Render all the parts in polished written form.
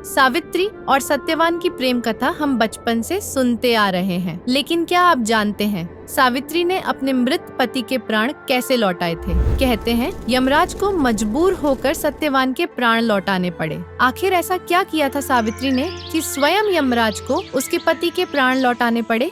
सावित्री और सत्यवान की प्रेम कथा हम बचपन से सुनते आ रहे हैं, लेकिन क्या आप जानते हैं सावित्री ने अपने मृत पति के प्राण कैसे लौटाए थे? कहते हैं यमराज को मजबूर होकर सत्यवान के प्राण लौटाने पड़े। आखिर ऐसा क्या किया था सावित्री ने कि स्वयं यमराज को उसके पति के प्राण लौटाने पड़े?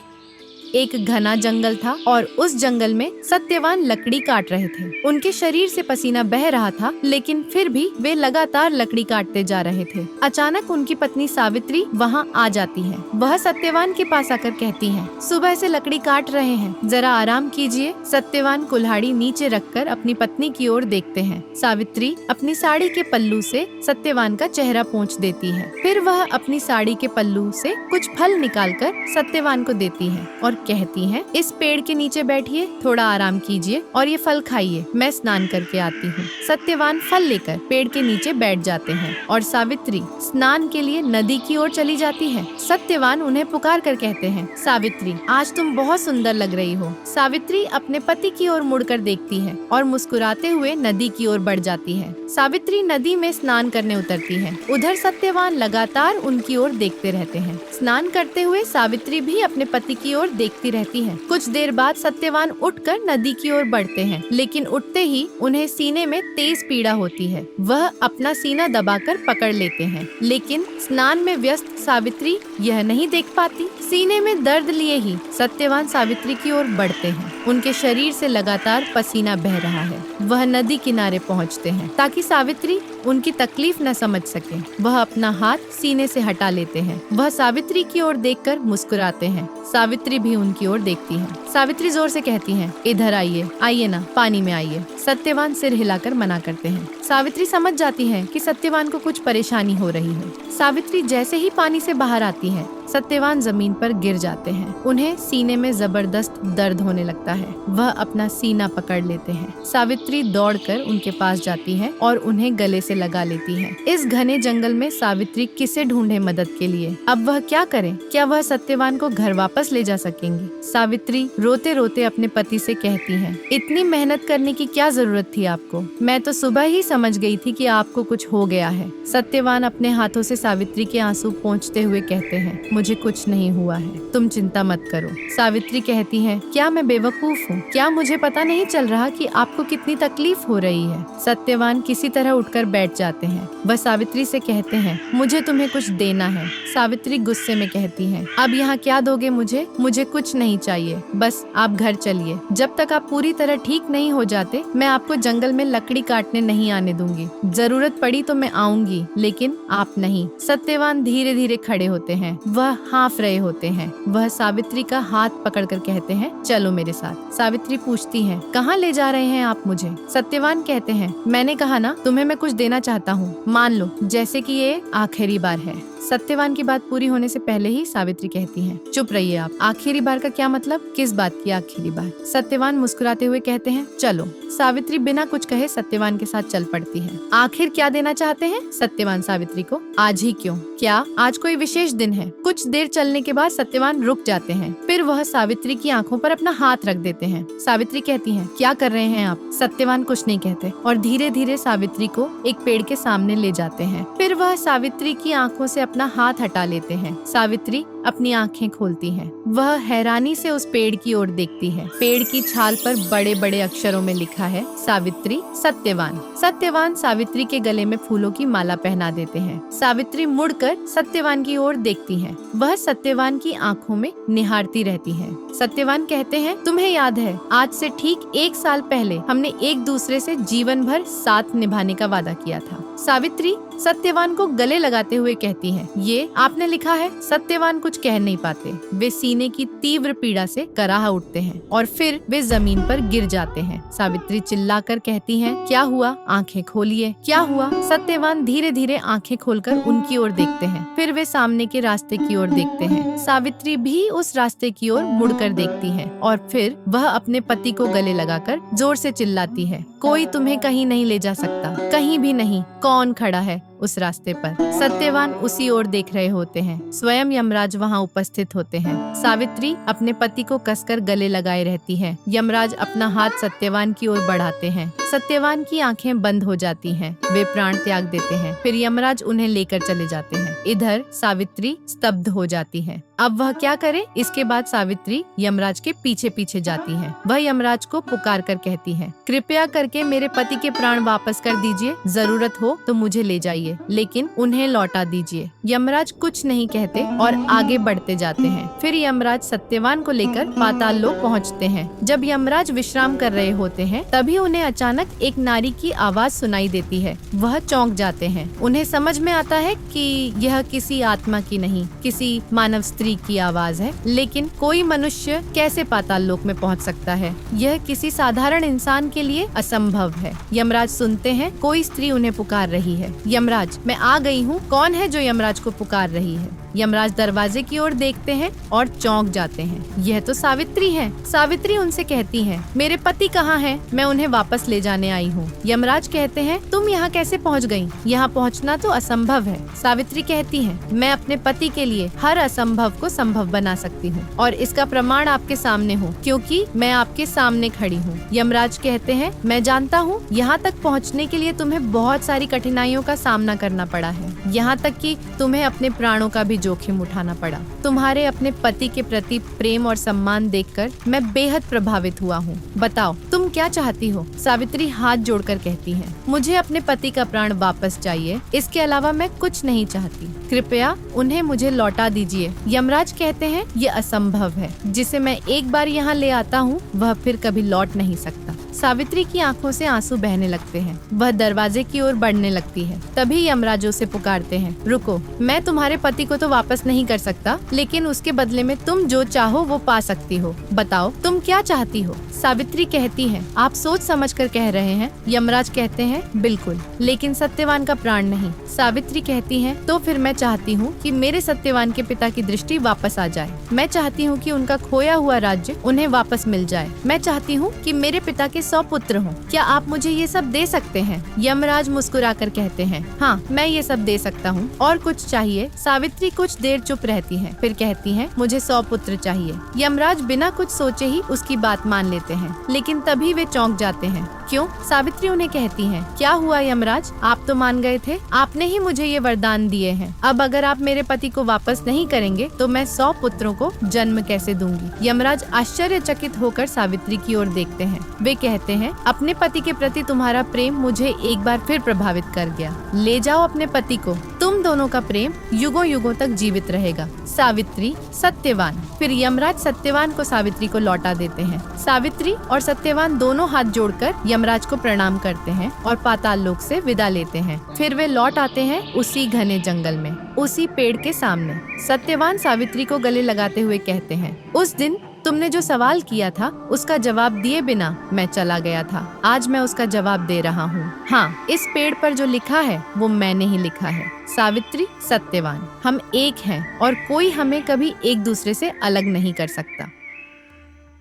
एक घना जंगल था और उस जंगल में सत्यवान लकड़ी काट रहे थे। उनके शरीर से पसीना बह रहा था, लेकिन फिर भी वे लगातार लकड़ी काटते जा रहे थे। अचानक उनकी पत्नी सावित्री वहां आ जाती है। वह सत्यवान के पास आकर कहती है, सुबह से लकड़ी काट रहे हैं, जरा आराम कीजिए। सत्यवान कुल्हाड़ी नीचे रखकर अपनी पत्नी की ओर देखते हैं। सावित्री अपनी साड़ी के पल्लू से सत्यवान का चेहरा पोंछ देती है। फिर वह अपनी साड़ी के पल्लू से कुछ फल निकालकर सत्यवान को देती है और कहती हैं, इस पेड़ के नीचे बैठिए, थोड़ा आराम कीजिए और ये फल खाइए, मैं स्नान करके आती हूँ। सत्यवान फल लेकर पेड़ के नीचे बैठ जाते हैं और सावित्री स्नान के लिए नदी की ओर चली जाती है। सत्यवान उन्हें पुकार कर कहते हैं, सावित्री आज तुम बहुत सुंदर लग रही हो। सावित्री अपने पति की ओर मुड़कर देखती है और मुस्कुराते हुए नदी की ओर बढ़ जाती है। सावित्री नदी में स्नान करने उतरती है। उधर सत्यवान लगातार उनकी ओर देखते रहते हैं। स्नान करते हुए सावित्री भी अपने पति की ओर देखती रहती है। कुछ देर बाद सत्यवान उठकर नदी की ओर बढ़ते हैं, लेकिन उठते ही उन्हें सीने में तेज पीड़ा होती है। वह अपना सीना दबाकर पकड़ लेते हैं, लेकिन स्नान में व्यस्त सावित्री यह नहीं देख पाती। सीने में दर्द लिए ही सत्यवान सावित्री की ओर बढ़ते हैं। उनके शरीर से लगातार पसीना बह रहा है। वह नदी किनारे पहुंचते हैं ताकि सावित्री उनकी तकलीफ न समझ सके। वह अपना हाथ सीने से हटा लेते हैं। वह सावित्री की ओर देखकर मुस्कुराते हैं। सावित्री भी उनकी ओर देखती है। सावित्री जोर से कहती हैं, इधर आइए, आइए ना, पानी में आइए। सत्यवान सिर हिलाकर मना करते हैं। सावित्री समझ जाती है कि सत्यवान को कुछ परेशानी हो रही है। सावित्री जैसे ही पानी से बाहर आती है, सत्यवान जमीन पर गिर जाते हैं। उन्हें सीने में जबरदस्त दर्द होने लगता है। वह अपना सीना पकड़ लेते हैं। सावित्री दौड़कर उनके पास जाती है और उन्हें गले से लगा लेती है। इस घने जंगल में सावित्री किसे ढूंढे मदद के लिए? अब वह क्या करे? क्या वह सत्यवान को घर वापस ले जा सकेंगी? सावित्री रोते रोते अपने पति से कहती है, इतनी मेहनत करने की क्या जरूरत थी आपको? मैं तो सुबह ही समझ गई थी कि आपको कुछ हो गया है। सत्यवान अपने हाथों से सावित्री के आंसू पोंछते हुए कहते हैं, मुझे कुछ नहीं हुआ है, तुम चिंता मत करो। सावित्री कहती है, क्या मैं बेवकूफ हूँ? क्या मुझे पता नहीं चल रहा कि आपको कितनी तकलीफ हो रही है? सत्यवान किसी तरह उठकर बैठ जाते हैं। वह सावित्री से कहते हैं, मुझे तुम्हें कुछ देना है। सावित्री गुस्से में कहती है, अब यहाँ क्या दोगे मुझे? मुझे कुछ नहीं चाहिए, बस आप घर चलिए। जब तक आप पूरी तरह ठीक नहीं हो जाते, मैं आपको जंगल में लकड़ी काटने नहीं आने दूंगी। जरूरत पड़ी तो मैं आऊंगी, लेकिन आप नहीं। सत्यवान धीरे धीरे खड़े होते हैं। वह हाँफ रहे होते हैं। वह सावित्री का हाथ पकड़कर कहते हैं, चलो मेरे साथ। सावित्री पूछती है, कहाँ ले जा रहे हैं आप मुझे? सत्यवान कहते हैं, मैंने कहा ना, तुम्हें मैं कुछ देना चाहता हूँ, मान लो, जैसे कि ये आखिरी बार है। सत्यवान की बात पूरी होने से पहले ही सावित्री कहती है, चुप रहिए आप। आखिरी बार का क्या मतलब? किस बात की आखिरी बार? सत्यवान मुस्कुराते हुए कहते हैं, चलो। सावित्री बिना कुछ कहे सत्यवान के साथ चल पड़ती है। आखिर क्या देना चाहते हैं सत्यवान सावित्री को? आज ही क्यों? क्या आज कोई विशेष दिन है? कुछ देर चलने के बाद सत्यवान रुक जाते हैं। फिर वह सावित्री की आंखों पर अपना हाथ रख देते हैं। सावित्री कहती है, क्या कर रहे हैं आप? सत्यवान कुछ नहीं कहते और धीरे धीरे सावित्री को एक पेड़ के सामने ले जाते हैं। फिर वह सावित्री की आंखों से अपना हाथ हटा लेते हैं। सावित्री अपनी आंखें खोलती हैं। वह हैरानी से उस पेड़ की ओर देखती है। पेड़ की छाल पर बड़े बड़े अक्षरों में लिखा है, सावित्री सत्यवान। सत्यवान सावित्री के गले में फूलों की माला पहना देते हैं। सावित्री मुड़कर सत्यवान की ओर देखती है। वह सत्यवान की आंखों में निहारती रहती है। सत्यवान कहते हैं, तुम्हें याद है, आज से ठीक 1 साल पहले हमने एक दूसरे से जीवन भर साथ निभाने का वादा किया था। सावित्री सत्यवान को गले लगाते हुए कहती है, ये आपने लिखा है? सत्यवान कुछ कह नहीं पाते। वे सीने की तीव्र पीड़ा से कराह उठते हैं और फिर वे जमीन पर गिर जाते हैं। सावित्री चिल्लाकर कहती है, क्या हुआ? आंखें खोलिए, क्या हुआ? सत्यवान धीरे धीरे आंखें खोलकर उनकी ओर देखते हैं। फिर वे सामने के रास्ते की ओर देखते हैं। सावित्री भी उस रास्ते की ओर मुड़कर देखती है और फिर वह अपने पति को गले लगाकर जोर से चिल्लाती है, कोई तुम्हें कहीं नहीं ले जा सकता, कहीं भी नहीं। कौन खड़ा है? उस रास्ते पर। सत्यवान उसी ओर देख रहे होते हैं। स्वयं यमराज वहाँ उपस्थित होते हैं। सावित्री अपने पति को कसकर गले लगाए रहती है। यमराज अपना हाथ सत्यवान की ओर बढ़ाते हैं। सत्यवान की आंखें बंद हो जाती हैं। वे प्राण त्याग देते हैं। फिर यमराज उन्हें लेकर चले जाते हैं। इधर सावित्री स्तब्ध हो जाती है। अब वह क्या करे? इसके बाद सावित्री यमराज के पीछे पीछे जाती है। वह यमराज को पुकार कर कहती है, कृपया करके मेरे पति के प्राण वापस कर दीजिए। जरूरत हो तो मुझे ले जाइए, लेकिन उन्हें लौटा दीजिए। यमराज कुछ नहीं कहते और आगे बढ़ते जाते हैं। फिर यमराज सत्यवान को लेकर पाताल लोक पहुँचते हैं। जब यमराज विश्राम कर रहे होते हैं, तभी उन्हें अचानक एक नारी की आवाज सुनाई देती है। वह चौंक जाते हैं। उन्हें समझ में आता है कि यह किसी आत्मा की नहीं, किसी मानव स्त्री की आवाज है। लेकिन कोई मनुष्य कैसे पाताल लोक में पहुंच सकता है? यह किसी साधारण इंसान के लिए असंभव है। यमराज सुनते हैं कोई स्त्री उन्हें पुकार रही है। यमराज, मैं आ गई हूँ। कौन है जो यमराज को पुकार रही है? यमराज दरवाजे की ओर देखते हैं और चौंक जाते हैं। यह तो सावित्री है। सावित्री उनसे कहती है, मेरे पति कहाँ हैं? मैं उन्हें वापस ले जाने आई हूँ। यमराज कहते हैं, तुम यहाँ कैसे पहुँच गयी? यहाँ पहुँचना तो असंभव है। सावित्री कहती है, मैं अपने पति के लिए हर असंभव को संभव बना सकती हूँ और इसका प्रमाण आपके सामने हूँ, क्योंकि मैं आपके सामने खड़ी हूँ। यमराज कहते हैं, मैं जानता हूँ यहाँ तक पहुँचने के लिए तुम्हें बहुत सारी कठिनाइयों का सामना करना पड़ा है। यहाँ तक कि तुम्हें अपने प्राणों का भी जोखिम उठाना पड़ा। तुम्हारे अपने पति के प्रति प्रेम और सम्मान देखकर मैं बेहद प्रभावित हुआ हूँ। बताओ तुम क्या चाहती हो? सावित्री हाथ जोड़कर कहती है, मुझे अपने पति का प्राण वापस चाहिए। इसके अलावा मैं कुछ नहीं चाहती। कृपया उन्हें मुझे लौटा दीजिए। यमराज कहते हैं, ये असंभव है। जिसे मैं एक बार यहाँ ले आता हूँ वह फिर कभी लौट नहीं सकता। सावित्री की आंखों से आंसू बहने लगते हैं। वह दरवाजे की ओर बढ़ने लगती है। तभी यमराज उसे पुकारते हैं, रुको, मैं तुम्हारे पति को तो वापस नहीं कर सकता, लेकिन उसके बदले में तुम जो चाहो वो पा सकती हो। बताओ तुम क्या चाहती हो? सावित्री कहती है, आप सोच समझ कर कह रहे हैं। यमराज कहते हैं, बिल्कुल, लेकिन सत्यवान का प्राण नहीं। सावित्री कहती है, तो फिर मैं चाहती हूँ कि मेरे सत्यवान के पिता की दृष्टि वापस आ जाए। मैं चाहती हूँ कि उनका खोया हुआ राज्य उन्हें वापस मिल जाए। मैं चाहती हूँ कि मेरे पिता के 100 पुत्र हों। क्या आप मुझे ये सब दे सकते हैं? यमराज मुस्कुराकर कहते हैं, हाँ, मैं ये सब दे सकता हूँ। और कुछ चाहिए? सावित्री कुछ देर चुप रहती है, फिर कहती है, मुझे 100 पुत्र चाहिए। यमराज बिना कुछ सोचे ही उसकी बात मान लेते हैं, लेकिन तभी वे चौंक जाते हैं। क्यों? सावित्री उन्हें कहती है, क्या हुआ यमराज? आप तो मान गए थे। आपने ही मुझे ये वरदान दिए हैं। अब अगर आप मेरे पति को वापस नहीं करेंगे तो मैं 100 पुत्रों को जन्म कैसे दूंगी? यमराज आश्चर्यचकित होकर सावित्री की ओर देखते हैं। वे कहते हैं, अपने पति के प्रति तुम्हारा प्रेम मुझे एक बार फिर प्रभावित कर गया। ले जाओ अपने पति को। तुम दोनों का प्रेम युगों युगों तक जीवित रहेगा। सावित्री, सत्यवान। फिर यमराज सत्यवान को सावित्री को लौटा देते हैं। सावित्री और सत्यवान दोनों हाथ जोड़कर यमराज को प्रणाम करते हैं और पाताल लोक से विदा लेते हैं। फिर वे लौट आते हैं उसी घने जंगल में, उसी पेड़ के सामने। सत्यवान सावित्री को गले लगाते हुए कहते हैं, उस दिन तुमने जो सवाल किया था उसका जवाब दिए बिना मैं चला गया था। आज मैं उसका जवाब दे रहा हूँ। हाँ, इस पेड़ पर जो लिखा है वो मैंने ही लिखा है। सावित्री, सत्यवान, हम एक हैं और कोई हमें कभी एक दूसरे से अलग नहीं कर सकता।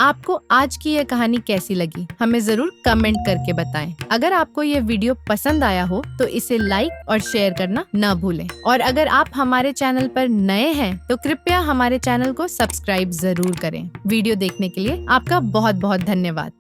आपको आज की यह कहानी कैसी लगी? हमें जरूर कमेंट करके बताएं। अगर आपको यह वीडियो पसंद आया हो तो इसे लाइक और शेयर करना न भूलें। और अगर आप हमारे चैनल पर नए हैं तो कृपया हमारे चैनल को सब्सक्राइब जरूर करें। वीडियो देखने के लिए आपका बहुत बहुत धन्यवाद।